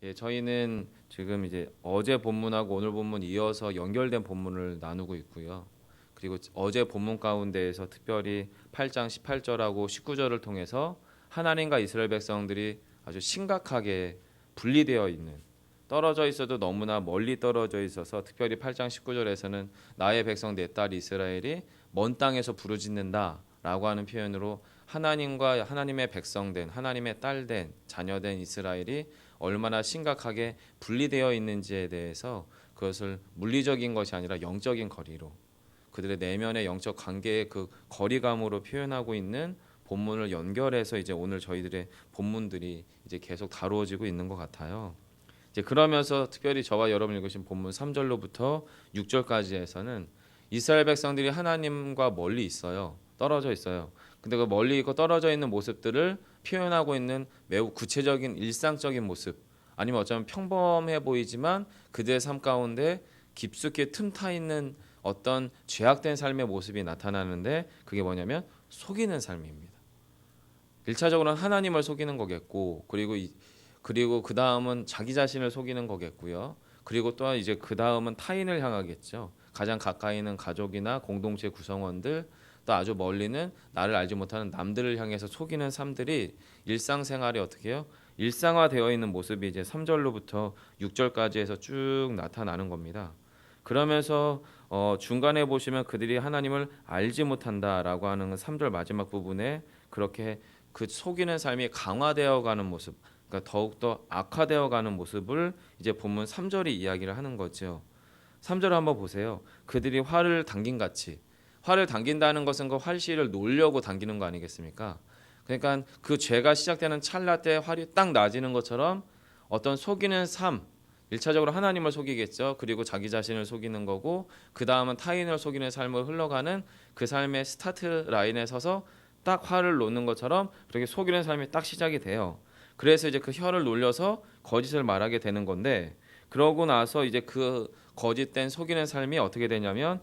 예, 저희는 지금 이제 어제 본문하고 오늘 본문 이어서 연결된 본문을 나누고 있고요. 그리고 어제 본문 가운데에서 특별히 8장 18절하고 19절을 통해서 하나님과 이스라엘 백성들이 아주 심각하게 분리되어 있는, 떨어져 있어도 너무나 멀리 떨어져 있어서, 특별히 8장 19절에서는 나의 백성 내 딸 이스라엘이 먼 땅에서 부르짖는다라고 하는 표현으로 하나님과 하나님의 백성된, 하나님의 딸된, 자녀된 이스라엘이 얼마나 심각하게 분리되어 있는지에 대해서, 그것을 물리적인 것이 아니라 영적인 거리로, 그들의 내면의 영적 관계의 그 거리감으로 표현하고 있는 본문을 연결해서 이제 오늘 저희들의 본문들이 이제 계속 다루어지고 있는 것 같아요. 이제 그러면서 특별히 저와 여러분 읽으신 본문 3절로부터 6절까지에서는 이스라엘 백성들이 하나님과 멀리 있어요. 떨어져 있어요. 근데 그 멀리 있고 떨어져 있는 모습들을 표현하고 있는 매우 구체적인 일상적인 모습, 아니면 어쩌면 평범해 보이지만 그들의 삶 가운데 깊숙이 틈타 있는 어떤 죄악된 삶의 모습이 나타나는데, 그게 뭐냐면 속이는 삶입니다. 1차적으로는 하나님을 속이는 거겠고, 그리고 그 다음은 자기 자신을 속이는 거겠고요. 그리고 또 이제 그 다음은 타인을 향하겠죠. 가장 가까이 있는 가족이나 공동체 구성원들, 또 아주 멀리는 나를 알지 못하는 남들을 향해서 속이는 삶들이 일상생활에 어떻게 해요? 일상화되어 있는 모습이 이제 3절로부터 6절까지 해서 쭉 나타나는 겁니다. 그러면서 중간에 보시면 그들이 하나님을 알지 못한다라고 하는 3절 마지막 부분에 그렇게 그 속이는 삶이 강화되어 가는 모습, 그러니까 더욱더 악화되어 가는 모습을 이제 본문 3절이 이야기를 하는 거죠. 3절 한번 보세요. 그들이 활을 당긴 같이, 활을 당긴다는 것은 그 활시를 놓으려고 당기는 거 아니겠습니까? 그러니까 그 죄가 시작되는 찰나 때 활이 딱 나지는 것처럼 어떤 속이는 삶, 1차적으로 하나님을 속이겠죠. 그리고 자기 자신을 속이는 거고, 그 다음은 타인을 속이는 삶을 흘러가는 그 삶의 스타트 라인에 서서 딱 활을 놓는 것처럼 그렇게 속이는 삶이 딱 시작이 돼요. 그래서 이제 그 혀를 놀려서 거짓을 말하게 되는 건데, 그러고 나서 이제 그 거짓된 속이는 삶이 어떻게 되냐면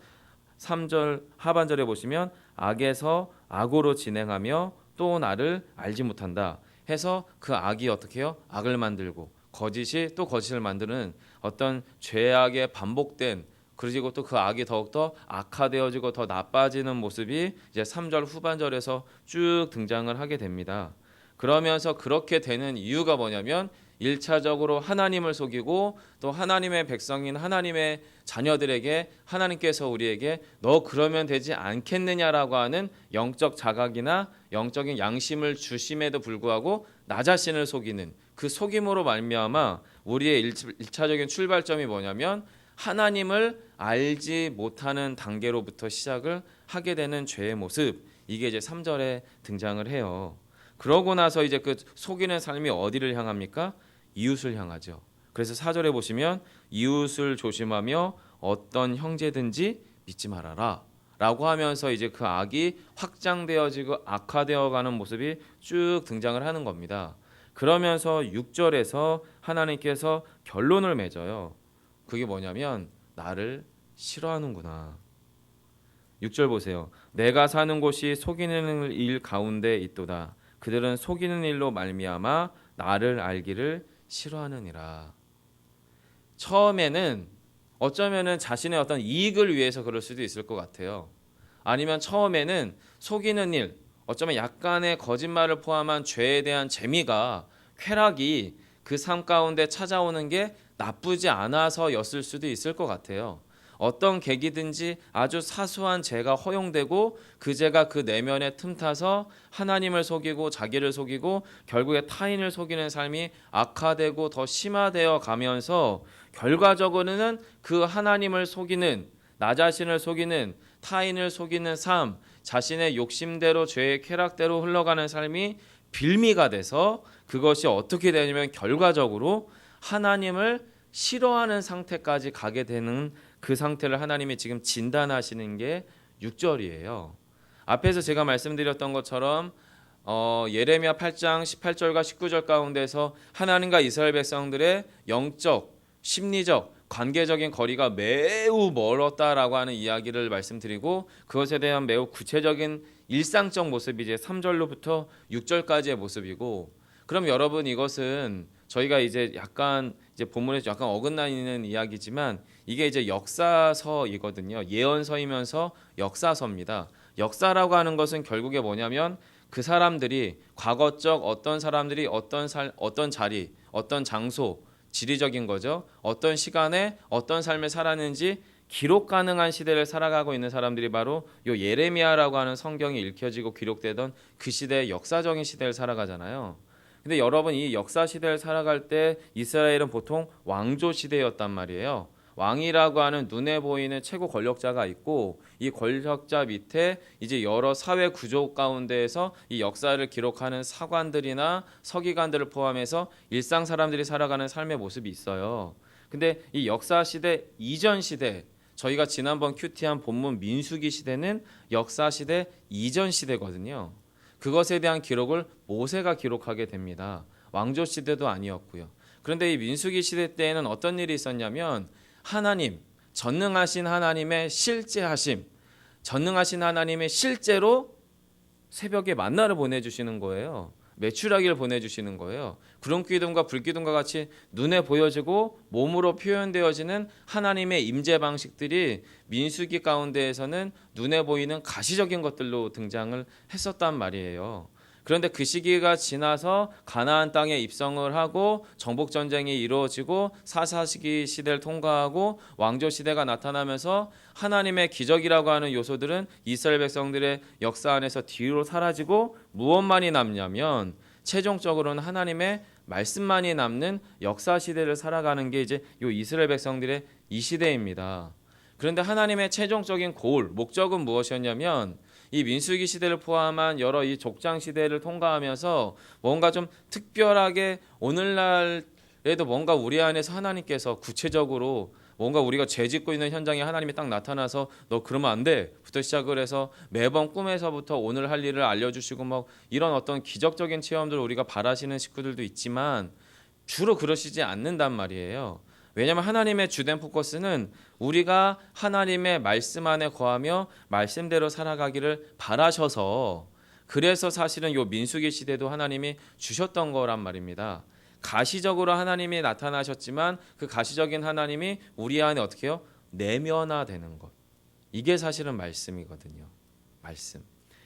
3절 하반절에 보시면 악에서 악으로 진행하며 또 나를 알지 못한다 해서, 그 악이 어떻게 해요? 악을 만들고 거짓이 또 거짓을 만드는 어떤 죄악의 반복된, 그리고 또 그 악이 더욱더 악화되어지고 더 나빠지는 모습이 이제 3절 후반절에서 쭉 등장을 하게 됩니다. 그러면서 그렇게 되는 이유가 뭐냐면 1차적으로 하나님을 속이고, 또 하나님의 백성인 하나님의 자녀들에게 하나님께서 우리에게 너 그러면 되지 않겠느냐라고 하는 영적 자각이나 영적인 양심을 주심에도 불구하고 나 자신을 속이는 그 속임으로 말미암아 우리의 1차적인 출발점이 뭐냐면 하나님을 알지 못하는 단계로부터 시작을 하게 되는 죄의 모습, 이게 이제 3절에 등장을 해요. 그러고 나서 이제 그 속이는 삶이 어디를 향합니까? 이웃을 향하죠. 그래서 4절에 보시면 이웃을 조심하며 어떤 형제든지 믿지 말아라 라고 하면서 이제 그 악이 확장되어지고 악화되어 가는 모습이 쭉 등장을 하는 겁니다. 그러면서 6절에서 하나님께서 결론을 맺어요. 그게 뭐냐면 나를 싫어하는구나. 6절 보세요. 내가 사는 곳이 속이는 일 가운데 있도다. 그들은 속이는 일로 말미암아 나를 알기를 싫어하느니라. 처음에는 어쩌면은 자신의 어떤 이익을 위해서 그럴 수도 있을 것 같아요. 아니면 처음에는 속이는 일, 어쩌면 약간의 거짓말을 포함한 죄에 대한 재미가, 쾌락이 그 삶 가운데 찾아오는 게 나쁘지 않아서였을 수도 있을 것 같아요. 어떤 계기든지 아주 사소한 죄가 허용되고 그 죄가 그 내면에 틈타서 하나님을 속이고 자기를 속이고 결국에 타인을 속이는 삶이 악화되고 더 심화되어 가면서 결과적으로는 그 하나님을 속이는, 나 자신을 속이는, 타인을 속이는 삶, 자신의 욕심대로 죄의 쾌락대로 흘러가는 삶이 빌미가 돼서 그것이 어떻게 되냐면 결과적으로 하나님을 싫어하는 상태까지 가게 되는, 그 상태를 하나님이 지금 진단하시는 게 6절이에요. 앞에서 제가 말씀드렸던 것처럼 예레미야 8장 18절과 19절 가운데서 하나님과 이스라엘 백성들의 영적, 심리적, 관계적인 거리가 매우 멀었다라고 하는 이야기를 말씀드리고, 그것에 대한 매우 구체적인 일상적 모습이 이제 3절로부터 6절까지의 모습이고, 그럼 여러분 이것은 저희가 이제 약간 이제 본문에서 약간 어긋나 있는 이야기지만 이게 이제 역사서이거든요. 예언서이면서 역사서입니다. 역사라고 하는 것은 결국에 뭐냐면 그 사람들이 과거적 어떤 사람들이 어떤 자리, 어떤 장소, 지리적인 거죠. 어떤 시간에 어떤 삶을 살았는지 기록 가능한 시대를 살아가고 있는 사람들이 바로 요 예레미야라고 하는 성경이 읽혀지고 기록되던 그 시대의 역사적인 시대를 살아가잖아요. 근데 여러분 이 역사 시대를 살아갈 때 이스라엘은 보통 왕조 시대였단 말이에요. 왕이라고 하는 눈에 보이는 최고 권력자가 있고 이 권력자 밑에 이제 여러 사회 구조 가운데에서 이 역사를 기록하는 사관들이나 서기관들을 포함해서 일상 사람들이 살아가는 삶의 모습이 있어요. 근데 이 역사 시대 이전 시대 저희가 지난번 큐티한 본문 민수기 시대는 역사 시대 이전 시대거든요. 그것에 대한 기록을 모세가 기록하게 됩니다. 왕조 시대도 아니었고요. 그런데 이 민수기 시대 때에는 어떤 일이 있었냐면 하나님, 전능하신 하나님의 실제하심, 전능하신 하나님의 실제로 새벽에 만나를 보내주시는 거예요. 메추라기를 보내주시는 거예요. 구름 기둥과 불 기둥과 같이 눈에 보여지고 몸으로 표현되어지는 하나님의 임재 방식들이 민수기 가운데에서는 눈에 보이는 가시적인 것들로 등장을 했었단 말이에요. 그런데 그 시기가 지나서 가나안 땅에 입성을 하고 정복 전쟁이 이루어지고 사사시기 시대를 통과하고 왕조 시대가 나타나면서 하나님의 기적이라고 하는 요소들은 이스라엘 백성들의 역사 안에서 뒤로 사라지고 무엇만이 남냐면 최종적으로는 하나님의 말씀만이 남는 역사 시대를 살아가는 게 이제 요 이스라엘 백성들의 이 시대입니다. 그런데 하나님의 최종적인 고울, 목적은 무엇이었냐면 이 민수기 시대를 포함한 여러 이 족장 시대를 통과하면서 뭔가 좀 특별하게 오늘날에도 뭔가 우리 안에서 하나님께서 구체적으로 뭔가 우리가 죄 짓고 있는 현장에 하나님이 딱 나타나서 너 그러면 안 돼 부터 시작을 해서 매번 꿈에서부터 오늘 할 일을 알려주시고 막 이런 어떤 기적적인 체험들을 우리가 바라시는 식구들도 있지만 주로 그러시지 않는단 말이에요. 왜냐하면 하나님의 주된 포커스는 우리가 하나님의 말씀 안에 거하며 말씀대로 살아가기를 바라셔서 그래서 사실은 요 민수기 시대도 하나님이 주셨던 거란 말입니다. 가시적으로 하나님이 나타나셨지만 그 가시적인 하나님이 우리 안에 어떻게 해요? 내면화되는 것. 이게 사실은 말씀이거든요. 말씀.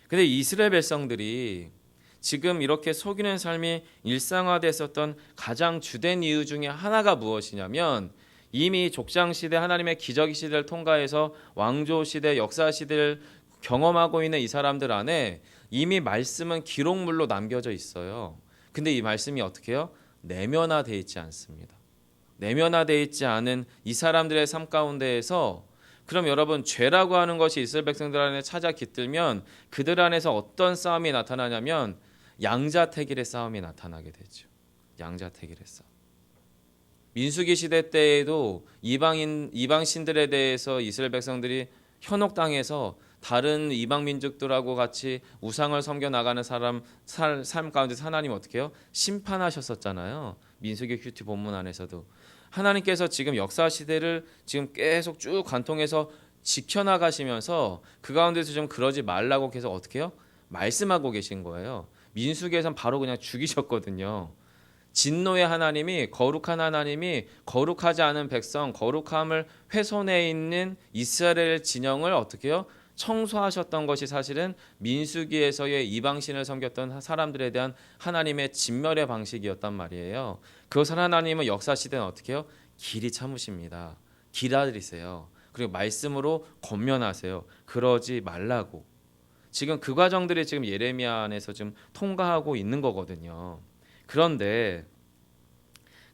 근데 이스라엘 백성들이 지금 이렇게 속이는 삶이 일상화됐었던 가장 주된 이유 중에 하나가 무엇이냐면 이미 족장 시대 하나님의 기적 시대를 통과해서 왕조 시대 역사 시대를 경험하고 있는 이 사람들 안에 이미 말씀은 기록물로 남겨져 있어요. 근데 이 말씀이 어떻게 해요? 내면화되어 있지 않습니다. 내면화되어 있지 않은 이 사람들의 삶 가운데에서 그럼 여러분 죄라고 하는 것이 이스라엘 백성들 안에 찾아 깃들면 그들 안에서 어떤 싸움이 나타나냐면 양자택일의 싸움이 나타나게 되죠. 양자택일의 싸움. 민수기 시대 때에도 이방 신들에 대해서 이스라엘 백성들이 현혹당해서 다른 이방 민족들하고 같이 우상을 섬겨 나가는 삶 가운데 하나님 어떻게 해요? 심판하셨었잖아요. 민수기 큐티 본문 안에서도 하나님께서 지금 역사 시대를 지금 계속 쭉 관통해서 지켜나가시면서 그 가운데서 좀 그러지 말라고 계속 어떻게 해요? 말씀하고 계신 거예요. 민수기에선 바로 그냥 죽이셨거든요. 진노의 하나님이 거룩한 하나님이 거룩하지 않은 백성 거룩함을 훼손해 있는 이스라엘 진영을 어떻게 해요? 청소하셨던 것이 사실은 민수기에서의 이방신을 섬겼던 사람들에 대한 하나님의 진멸의 방식이었단 말이에요. 그것을 하나님은 역사 시대는 어떻게 해요? 길이 참으십니다. 기다리세요. 그리고 말씀으로 권면하세요. 그러지 말라고. 지금 그 과정들이 지금 예레미야 안에서 좀 통과하고 있는 거거든요. 그런데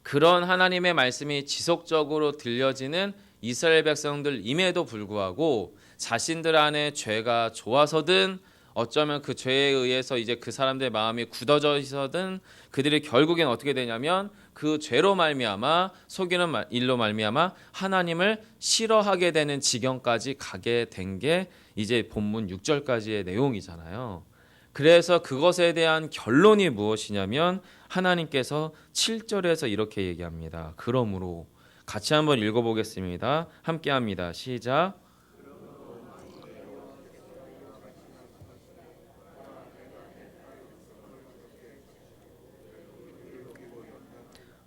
그런 하나님의 말씀이 지속적으로 들려지는 이스라엘 백성들임에도 불구하고 자신들 안에 죄가 좋아서든 어쩌면 그 죄에 의해서 이제 그 사람들의 마음이 굳어져 있어든 그들이 결국엔 어떻게 되냐면 그 죄로 말미암아 속이는 일로 말미암아 하나님을 싫어하게 되는 지경까지 가게 된 게 이제 본문 6절까지의 내용이잖아요. 그래서 그것에 대한 결론이 무엇이냐면 하나님께서 7절에서 이렇게 얘기합니다. 그러므로 같이 한번 읽어보겠습니다. 함께합니다. 시작.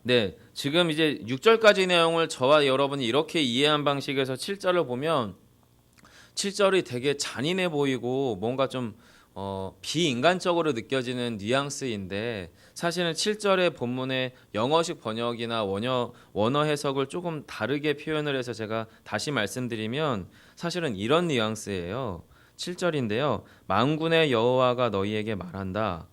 네, 지금 이제 6절까지 내용을 저와 여러분이 이렇게 이해한 방식에서 7절을 보면 7절이 되게 잔인해 보이고 뭔가 좀 비인간적으로 느껴지는 뉘앙스인데 사실은 7절의 본문의 영어식 번역이나 원어 해석을 조금 다르게 표현을 해서 제가 다시 말씀드리면 사실은 이런 뉘앙스예요. 7절인데요. 만군의 여호와가 너희에게 말한다.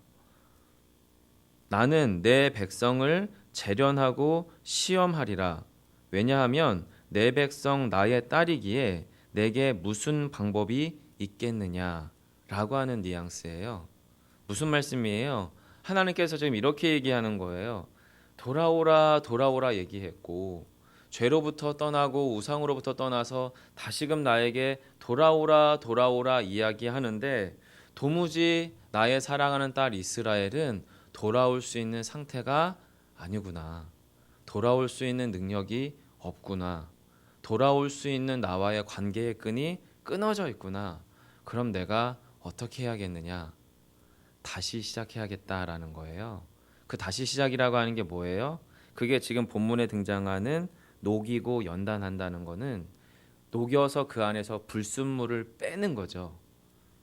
나는 내 백성을 재련하고 시험하리라. 왜냐하면 내 백성 나의 딸이기에 내게 무슨 방법이 있겠느냐 라고 하는 뉘앙스예요. 무슨 말씀이에요? 하나님께서 지금 이렇게 얘기하는 거예요. 돌아오라 돌아오라 얘기했고 죄로부터 떠나고 우상으로부터 떠나서 다시금 나에게 돌아오라 돌아오라 이야기하는데 도무지 나의 사랑하는 딸 이스라엘은 돌아올 수 있는 상태가 아니구나. 돌아올 수 있는 능력이 없구나. 돌아올 수 있는 나와의 관계의 끈이 끊어져 있구나. 그럼 내가 어떻게 해야겠느냐? 다시 시작해야겠다라는 거예요. 그 다시 시작이라고 하는 게 뭐예요? 그게 지금 본문에 등장하는 녹이고 연단한다는 거는 녹여서 그 안에서 불순물을 빼는 거죠.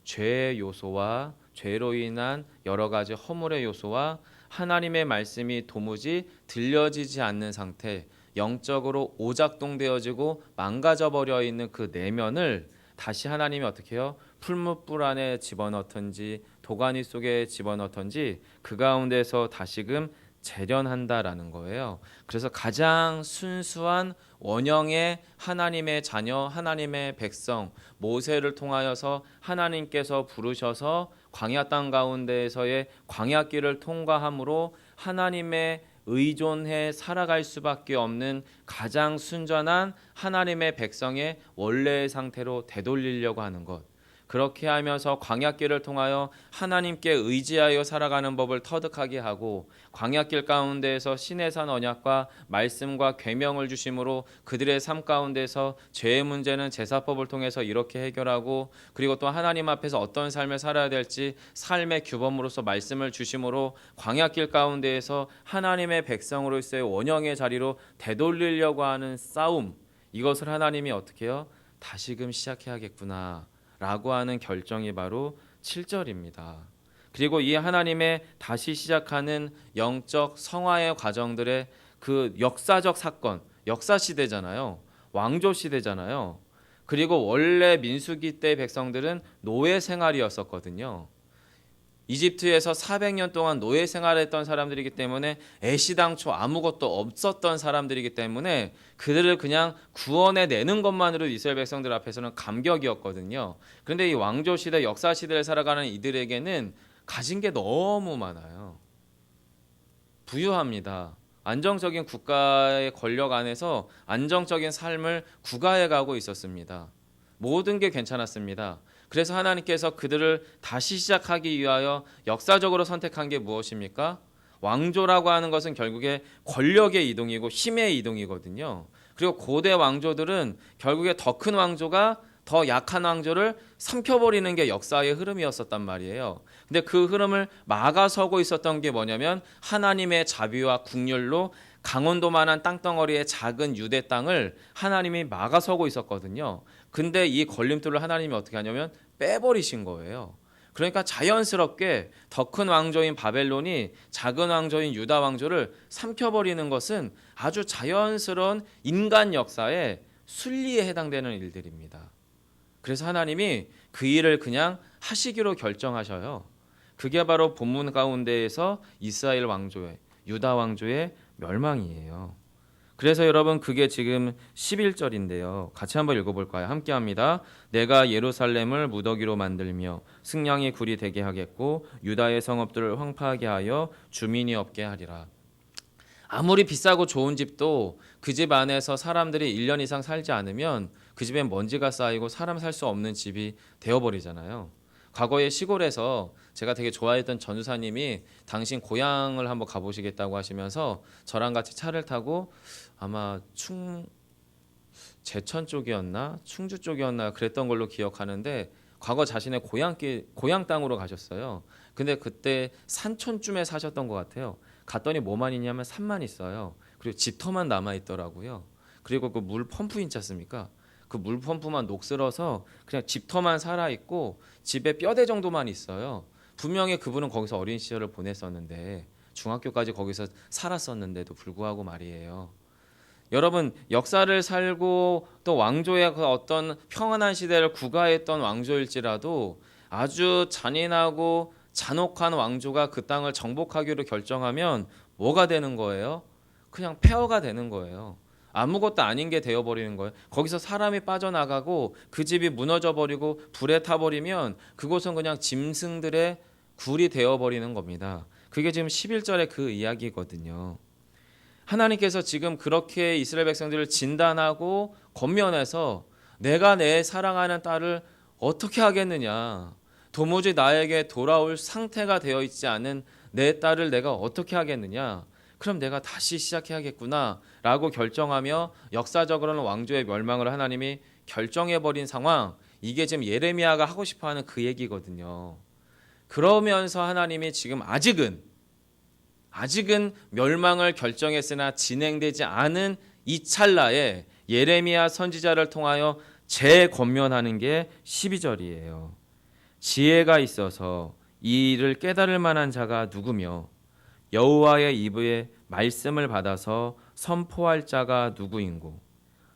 죄의 요소와 죄로 인한 여러 가지 허물의 요소와 하나님의 말씀이 도무지 들려지지 않는 상태, 영적으로 오작동되어지고 망가져 버려 있는 그 내면을 다시 하나님이 어떻게 해요? 풀무불 안에 집어넣든지 도가니 속에 집어넣든지 그 가운데서 다시금 재련한다라는 거예요. 그래서 가장 순수한 원형의 하나님의 자녀, 하나님의 백성 모세를 통하여서 하나님께서 부르셔서 광야 땅 가운데에서의 광야길을 통과함으로 하나님의 의존해 살아갈 수밖에 없는 가장 순전한 하나님의 백성의 원래의 상태로 되돌리려고 하는 것. 그렇게 하면서 광야길을 통하여 하나님께 의지하여 살아가는 법을 터득하게 하고 광야길 가운데에서 신의 산 언약과 말씀과 계명을 주심으로 그들의 삶 가운데서 죄의 문제는 제사법을 통해서 이렇게 해결하고 그리고 또 하나님 앞에서 어떤 삶을 살아야 될지 삶의 규범으로서 말씀을 주심으로 광야길 가운데에서 하나님의 백성으로서의 원형의 자리로 되돌리려고 하는 싸움, 이것을 하나님이 어떻게 해요? 다시금 시작해야겠구나 라고 하는 결정이 바로 7절입니다. 그리고 이 하나님의 다시 시작하는 영적 성화의 과정들의 그 역사적 사건, 역사 시대잖아요. 왕조 시대잖아요. 그리고 원래 민수기 때 백성들은 노예 생활이었었거든요. 이집트에서 400년 동안 노예 생활했던 사람들이기 때문에 애시당초 아무것도 없었던 사람들이기 때문에 그들을 그냥 구원해 내는 것만으로 이스라엘 백성들 앞에서는 감격이었거든요. 그런데 이 왕조 시대, 역사 시대를 살아가는 이들에게는 가진 게 너무 많아요. 부유합니다. 안정적인 국가의 권력 안에서 안정적인 삶을 구가해 가고 있었습니다. 모든 게 괜찮았습니다. 그래서 하나님께서 그들을 다시 시작하기 위하여 역사적으로 선택한 게 무엇입니까? 왕조라고 하는 것은 결국에 권력의 이동이고 힘의 이동이거든요. 그리고 고대 왕조들은 결국에 더 큰 왕조가 더 약한 왕조를 삼켜버리는 게 역사의 흐름이었었단 말이에요. 근데 그 흐름을 막아서고 있었던 게 뭐냐면 하나님의 자비와 국률로 강원도만한 땅덩어리의 작은 유대 땅을 하나님이 막아서고 있었거든요. 근데 이 걸림돌을 하나님이 어떻게 하냐면 빼버리신 거예요. 그러니까 자연스럽게 더 큰 왕조인 바벨론이 작은 왕조인 유다 왕조를 삼켜버리는 것은 아주 자연스러운 인간 역사의 순리에 해당되는 일들입니다. 그래서 하나님이 그 일을 그냥 하시기로 결정하셔요. 그게 바로 본문 가운데에서 이스라엘 왕조의, 유다 왕조의 멸망이에요. 그래서 여러분 그게 지금 11절인데요. 같이 한번 읽어볼까요? 함께 합니다. 내가 예루살렘을 무더기로 만들며 승냥이 굴이 되게 하겠고 유다의 성읍들을 황폐하게 하여 주민이 없게 하리라. 아무리 비싸고 좋은 집도 그 집 안에서 사람들이 1년 이상 살지 않으면 그 집엔 먼지가 쌓이고 사람 살 수 없는 집이 되어버리잖아요. 과거에 시골에서 제가 되게 좋아했던 전우사님이 당신 고향을 한번 가보시겠다고 하시면서 저랑 같이 차를 타고 아마 제천 쪽이었나 충주 쪽이었나 그랬던 걸로 기억하는데 과거 자신의 고향 땅으로 가셨어요. 근데 그때 산촌쯤에 사셨던 것 같아요. 갔더니 뭐만 있냐면 산만 있어요. 그리고 집터만 남아 있더라고요. 그리고 그 물 펌프 있지 않습니까? 그 물 펌프만 녹슬어서 그냥 집터만 살아 있고 집에 뼈대 정도만 있어요. 분명히 그분은 거기서 어린 시절을 보냈었는데 중학교까지 거기서 살았었는데도 불구하고 말이에요. 여러분 역사를 살고 또 왕조의 그 어떤 평안한 시대를 구가했던 왕조일지라도 아주 잔인하고 잔혹한 왕조가 그 땅을 정복하기로 결정하면 뭐가 되는 거예요? 그냥 폐허가 되는 거예요. 아무것도 아닌 게 되어버리는 거예요. 거기서 사람이 빠져나가고 그 집이 무너져버리고 불에 타버리면 그곳은 그냥 짐승들의 굴이 되어버리는 겁니다. 그게 지금 11절의 그 이야기거든요. 하나님께서 지금 그렇게 이스라엘 백성들을 진단하고 권면해서 내가 내 사랑하는 딸을 어떻게 하겠느냐, 도무지 나에게 돌아올 상태가 되어 있지 않은 내 딸을 내가 어떻게 하겠느냐, 그럼 내가 다시 시작해야겠구나 라고 결정하며 역사적으로는 왕조의 멸망을 하나님이 결정해버린 상황, 이게 지금 예레미야가 하고 싶어하는 그 얘기거든요. 그러면서 하나님이 지금 아직은 멸망을 결정했으나 진행되지 않은 이 찰나에 예레미야 선지자를 통하여 재권면하는 게 12절이에요. 지혜가 있어서 이 일을 깨달을 만한 자가 누구며 여호와의 입의 말씀을 받아서 선포할 자가 누구인고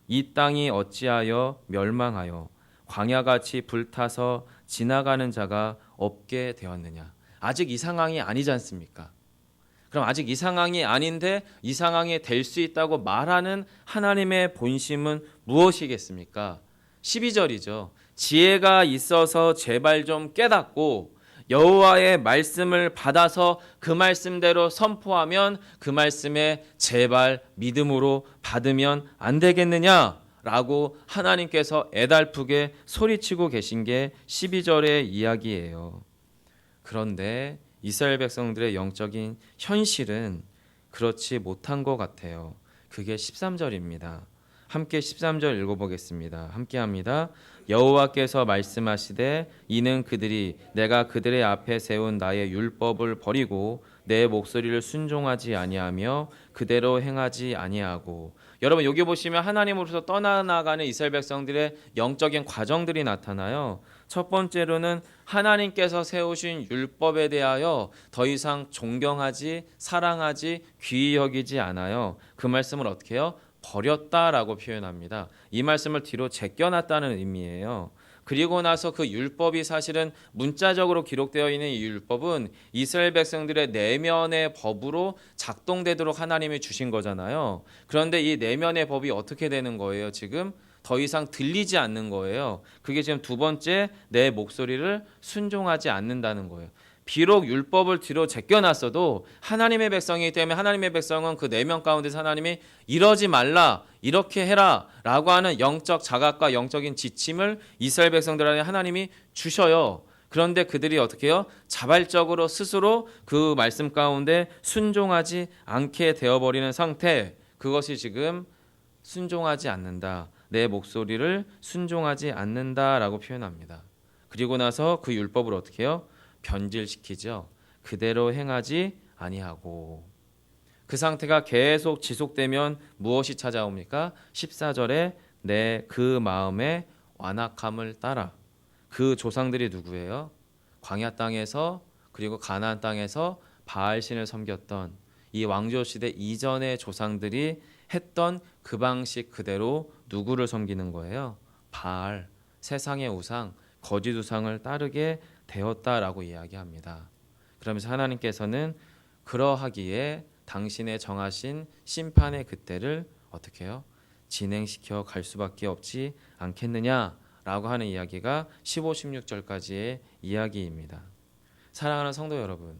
이 땅이 어찌하여 멸망하여 광야같이 불타서 지나가는 자가 없게 되었느냐. 아직 이 상황이 아니지 않습니까? 그럼 아직 이 상황이 아닌데 이 상황이 될 수 있다고 말하는 하나님의 본심은 무엇이겠습니까? 12절이죠. 지혜가 있어서 제발 좀 깨닫고 여호와의 말씀을 받아서 그 말씀대로 선포하면 그 말씀에 제발 믿음으로 받으면 안 되겠느냐라고 하나님께서 애달프게 소리치고 계신 게 12절의 이야기예요. 그런데 이스라엘 백성들의 영적인 현실은 그렇지 못한 것 같아요. 그게 13절입니다. 함께 13절 읽어보겠습니다. 함께 합니다. 여호와께서 말씀하시되 이는 그들이 내가 그들의 앞에 세운 나의 율법을 버리고 내 목소리를 순종하지 아니하며 그대로 행하지 아니하고. 여러분 여기 보시면 하나님으로부터 떠나나가는 이스라엘 백성들의 영적인 과정들이 나타나요. 첫 번째로는 하나님께서 세우신 율법에 대하여 더 이상 존경하지 사랑하지 귀히 여기지 않아요. 그 말씀을 어떻게 해요? 버렸다라고 표현합니다. 이 말씀을 뒤로 제껴놨다는 의미예요. 그리고 나서 그 율법이 사실은 문자적으로 기록되어 있는 이 율법은 이스라엘 백성들의 내면의 법으로 작동되도록 하나님이 주신 거잖아요. 그런데 이 내면의 법이 어떻게 되는 거예요? 지금 더 이상 들리지 않는 거예요. 그게 지금 두 번째, 내 목소리를 순종하지 않는다는 거예요. 비록 율법을 뒤로 제껴놨어도 하나님의 백성이기 때문에 하나님의 백성은 그 내면 가운데서 하나님이 이러지 말라, 이렇게 해라 라고 하는 영적 자각과 영적인 지침을 이스라엘 백성들에게 하나님이 주셔요. 그런데 그들이 어떻게 해요? 자발적으로 스스로 그 말씀 가운데 순종하지 않게 되어버리는 상태, 그것이 지금 순종하지 않는다, 내 목소리를 순종하지 않는다라고 표현합니다. 그리고 나서 그 율법을 어떻게 해요? 변질시키죠. 그대로 행하지 아니하고. 그 상태가 계속 지속되면 무엇이 찾아옵니까? 14절에 내 그 마음의 완악함을 따라. 그 조상들이 누구예요? 광야 땅에서 그리고 가나안 땅에서 바알신을 섬겼던 이 왕조 시대 이전의 조상들이 했던 그 방식 그대로 누구를 섬기는 거예요? 바알, 세상의 우상, 거짓 우상을 따르게 되었다라고 이야기합니다. 그러면서 하나님께서는 그러하기에 당신의 정하신 심판의 그때를 어떻게 해요? 진행시켜 갈 수밖에 없지 않겠느냐라고 하는 이야기가 15, 16절까지의 이야기입니다. 사랑하는 성도 여러분,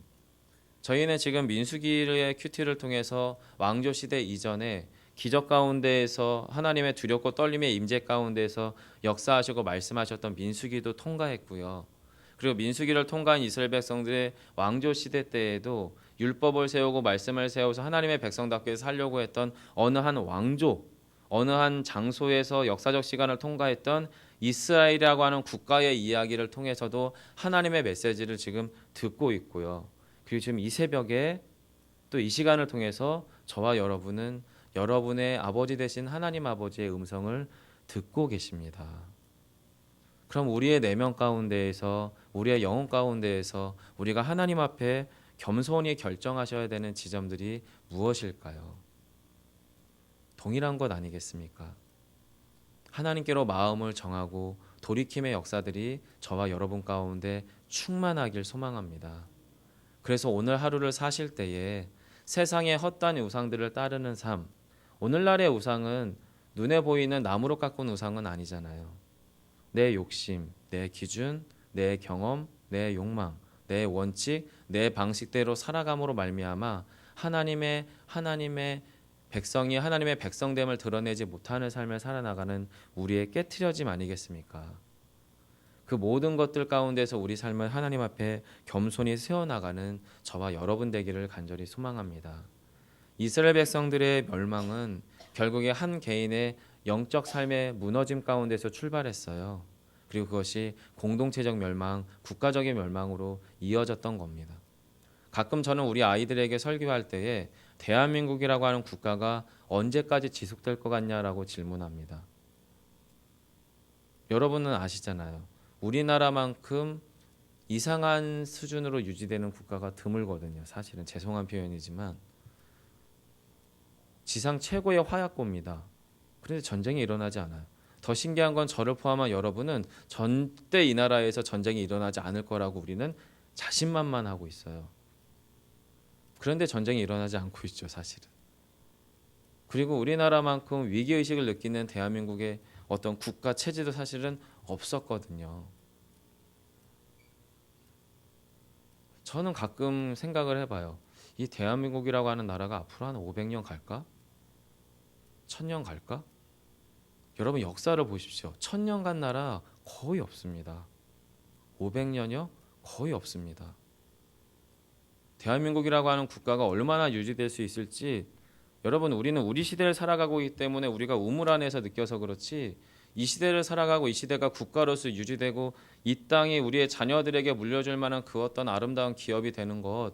저희는 지금 민수기의 큐티를 통해서 왕조 시대 이전에 기적 가운데에서 하나님의 두렵고 떨림의 임재 가운데에서 역사하시고 말씀하셨던 민수기도 통과했고요. 그리고 민수기를 통과한 이스라엘 백성들의 왕조 시대 때에도 율법을 세우고 말씀을 세워서 하나님의 백성답게 살려고 했던 어느 한 왕조, 어느 한 장소에서 역사적 시간을 통과했던 이스라엘이라고 하는 국가의 이야기를 통해서도 하나님의 메시지를 지금 듣고 있고요. 그리고 지금 이 새벽에 또 이 시간을 통해서 저와 여러분은 여러분의 아버지 되신 하나님 아버지의 음성을 듣고 계십니다. 그럼 우리의 내면 가운데에서, 우리의 영혼 가운데에서 우리가 하나님 앞에 겸손히 결정하셔야 되는 지점들이 무엇일까요? 동일한 것 아니겠습니까? 하나님께로 마음을 정하고 돌이킴의 역사들이 저와 여러분 가운데 충만하길 소망합니다. 그래서 오늘 하루를 사실 때에 세상의 헛된 우상들을 따르는 삶, 오늘날의 우상은 눈에 보이는 나무로 깎은 우상은 아니잖아요. 내 욕심, 내 기준, 내 경험, 내 욕망, 내 원칙, 내 방식대로 살아감으로 말미암아 하나님의 백성이 하나님의 백성됨을 드러내지 못하는 삶을 살아나가는 우리의 깨트려짐 아니겠습니까? 그 모든 것들 가운데서 우리 삶을 하나님 앞에 겸손히 세워나가는 저와 여러분 되기를 간절히 소망합니다. 이스라엘 백성들의 멸망은 결국에 한 개인의 영적 삶의 무너짐 가운데서 출발했어요. 그리고 그것이 공동체적 멸망, 국가적인 멸망으로 이어졌던 겁니다. 가끔 저는 우리 아이들에게 설교할 때에 대한민국이라고 하는 국가가 언제까지 지속될 것 같냐라고 질문합니다. 여러분은 아시잖아요. 우리나라만큼 이상한 수준으로 유지되는 국가가 드물거든요. 사실은 죄송한 표현이지만 지상 최고의 화약고입니다. 그런데 전쟁이 일어나지 않아요. 더 신기한 건 저를 포함한 여러분은 절대 이 나라에서 전쟁이 일어나지 않을 거라고 우리는 자신만만하고 있어요. 그런데 전쟁이 일어나지 않고 있죠, 사실은. 그리고 우리나라만큼 위기의식을 느끼는 대한민국의 어떤 국가 체제도 사실은 없었거든요. 저는 가끔 생각을 해봐요. 이 대한민국이라고 하는 나라가 앞으로 한 500년 갈까? 1000년 갈까? 여러분 역사를 보십시오. 1000년 간 나라 거의 없습니다. 500년이요? 거의 없습니다. 대한민국이라고 하는 국가가 얼마나 유지될 수 있을지 여러분 우리는 우리 시대를 살아가고 있기 때문에 우리가 우물 안에서 느껴서 그렇지 이 시대를 살아가고 이 시대가 국가로서 유지되고 이 땅이 우리의 자녀들에게 물려줄 만한 그 어떤 아름다운 기업이 되는 것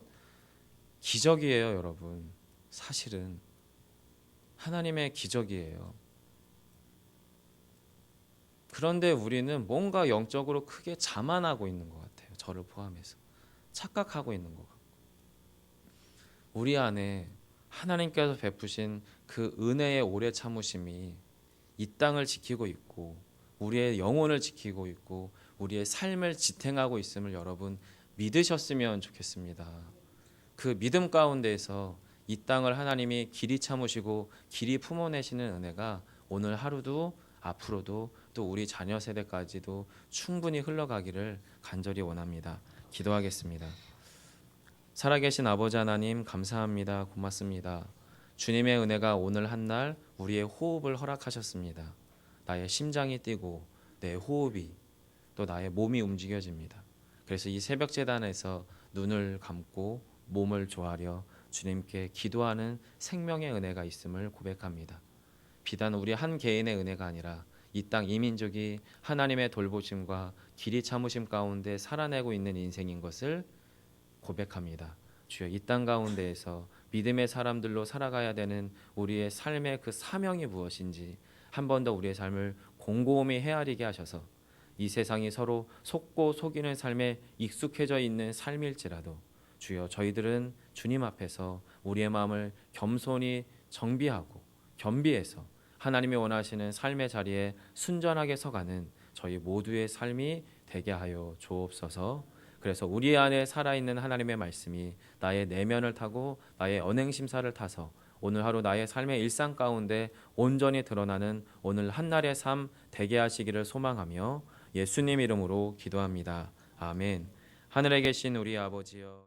기적이에요, 여러분. 사실은 하나님의 기적이에요. 그런데 우리는 뭔가 영적으로 크게 자만하고 있는 것 같아요. 저를 포함해서 착각하고 있는 것 같고 우리 안에 하나님께서 베푸신 그 은혜의 오래 참으심이 이 땅을 지키고 있고 우리의 영혼을 지키고 있고 우리의 삶을 지탱하고 있음을 여러분 믿으셨으면 좋겠습니다. 그 믿음 가운데에서 이 땅을 하나님이 길이 참으시고 길이 품어내시는 은혜가 오늘 하루도 앞으로도 또 우리 자녀 세대까지도 충분히 흘러가기를 간절히 원합니다. 기도하겠습니다. 살아계신 아버지 하나님 감사합니다. 고맙습니다. 주님의 은혜가 오늘 한날 우리의 호흡을 허락하셨습니다. 나의 심장이 뛰고 내 호흡이 또 나의 몸이 움직여집니다. 그래서 이 새벽 제단에서 눈을 감고 몸을 조아려 주님께 기도하는 생명의 은혜가 있음을 고백합니다. 비단 우리 한 개인의 은혜가 아니라 이 땅 이민족이 하나님의 돌보심과 길이 참으심 가운데 살아내고 있는 인생인 것을 고백합니다. 주여 이 땅 가운데에서 믿음의 사람들로 살아가야 되는 우리의 삶의 그 사명이 무엇인지 한 번 더 우리의 삶을 곰곰이 헤아리게 하셔서 이 세상이 서로 속고 속이는 삶에 익숙해져 있는 삶일지라도 주여 저희들은 주님 앞에서 우리의 마음을 겸손히 정비하고 겸비해서 하나님이 원하시는 삶의 자리에 순전하게 서가는 저희 모두의 삶이 되게 하여 주옵소서. 그래서 우리 안에 살아있는 하나님의 말씀이 나의 내면을 타고 나의 언행심사를 타서 오늘 하루 나의 삶의 일상 가운데 온전히 드러나는 오늘 한날의 삶 되게 하시기를 소망하며 예수님 이름으로 기도합니다. 아멘. 하늘에 계신 우리 아버지여